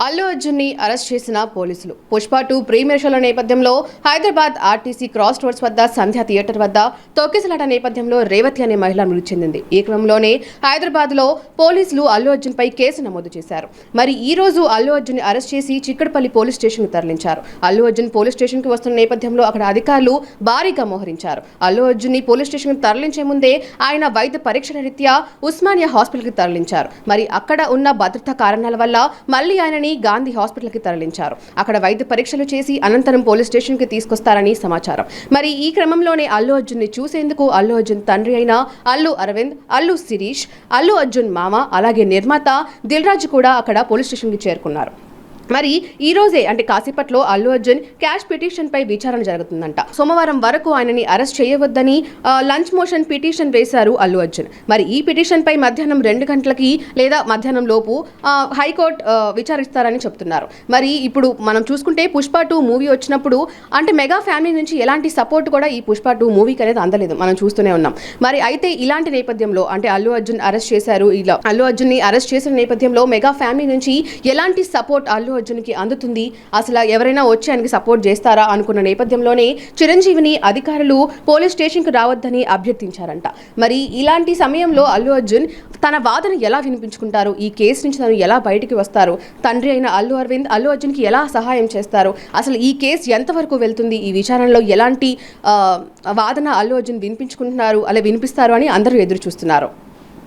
అల్లు అర్జున్ ని అరెస్ట్ చేసిన పోలీసులు పుష్ప 2 ప్రీమియర్ షోల నేపథ్యంలో హైదరాబాద్ ఆర్టీసీ క్రాస్ రోడ్స్ వద్ద సంధ్య థియేటర్ వద్ద తొక్కిసలాట నేపథ్యంలో రేవతి అనే మహిళ మృతి చెందింది. ఈ క్రమంలోనే హైదరాబాద్ లో పోలీసులు అల్లు అర్జున్ పై కేసు నమోదు చేశారు. మరి ఈ రోజు అల్లు అర్జున్ ని అరెస్ట్ చేసి చిక్కడపల్లి పోలీస్ స్టేషన్ కు తరలించారు. అల్లు అర్జున్ పోలీస్ స్టేషన్ కు వస్తున్న నేపథ్యంలో అక్కడ అధికారులు భారీగా మోహరించారు. అల్లు అర్జున్ ని పోలీస్ స్టేషన్ కు తరలించే ముందే ఆయన వైద్య పరీక్షల రీత్యా ఉస్మానియా హాస్పిటల్ కి తరలించారు. మరి అక్కడ ఉన్న భద్రతా కారణాల వల్ల మళ్లీ ఆయనని గాంధీ హాస్పిటల్ కి తరలించారు. అక్కడ వైద్య పరీక్షలు చేసి అనంతరం పోలీస్ స్టేషన్ కి తీసుకొస్తారని సమాచారం. మరి ఈ క్రమంలోనే అల్లు అర్జున్ ని చూసేందుకు అల్లు అర్జున్ తండ్రి అయిన అల్లు అరవింద్, అల్లు శిరీష్, అల్లు అర్జున్ మామ అలాగే నిర్మాత దిల్ రాజు కూడా అక్కడ పోలీస్ స్టేషన్ కి చేరుకున్నారు. మరి ఈ రోజే అంటే కాసేపట్లో అల్లు అర్జున్ క్యాష్ పిటిషన్ పై విచారణ జరుగుతుందంట. సోమవారం వరకు ఆయనని అరెస్ట్ చేయవద్దని లంచ్ మోషన్ పిటిషన్ వేశారు అల్లు అర్జున్. మరి ఈ పిటిషన్ పై మధ్యాహ్నం 2 గంటలకి లేదా మధ్యాహ్నం లోపు హైకోర్టు విచారిస్తారని చెప్తున్నారు. మరి ఇప్పుడు మనం చూసుకుంటే పుష్ప 2 మూవీ వచ్చినప్పుడు అంటే మెగా ఫ్యామిలీ నుంచి ఎలాంటి సపోర్ట్ కూడా ఈ పుష్ప 2 మూవీకి అనేది అందలేదు, మనం చూస్తూనే ఉన్నాం. మరి అయితే ఇలాంటి నేపథ్యంలో అంటే అల్లు అర్జున్ అరెస్ట్ చేశారు, ఇలా అల్లు అర్జున్ ని అరెస్ట్ చేసిన నేపథ్యంలో మెగా ఫ్యామిలీ నుంచి ఎలాంటి సపోర్ట్ అల్లు అర్జున్కి అందుతుంది, అసలు ఎవరైనా వచ్చి ఆయనకి సపోర్ట్ చేస్తారా అనుకున్న నేపథ్యంలోనే చిరంజీవిని అధికారులు పోలీస్ స్టేషన్కి రావద్దని అభ్యర్థించారంట. మరి ఇలాంటి సమయంలో అల్లు అర్జున్ తన వాదన ఎలా వినిపించుకుంటారు, ఈ కేసు నుంచి తను ఎలా బయటికి వస్తారు, తండ్రి అయిన అల్లు అరవింద్ అల్లు అర్జున్కి ఎలా సహాయం చేస్తారు, అసలు ఈ కేసు ఎంతవరకు వెళ్తుంది, ఈ విచారణలో ఎలాంటి వాదన అల్లు అర్జున్ వినిపించుకుంటున్నారు అలా వినిపిస్తారు అని అందరూ ఎదురు చూస్తున్నారు.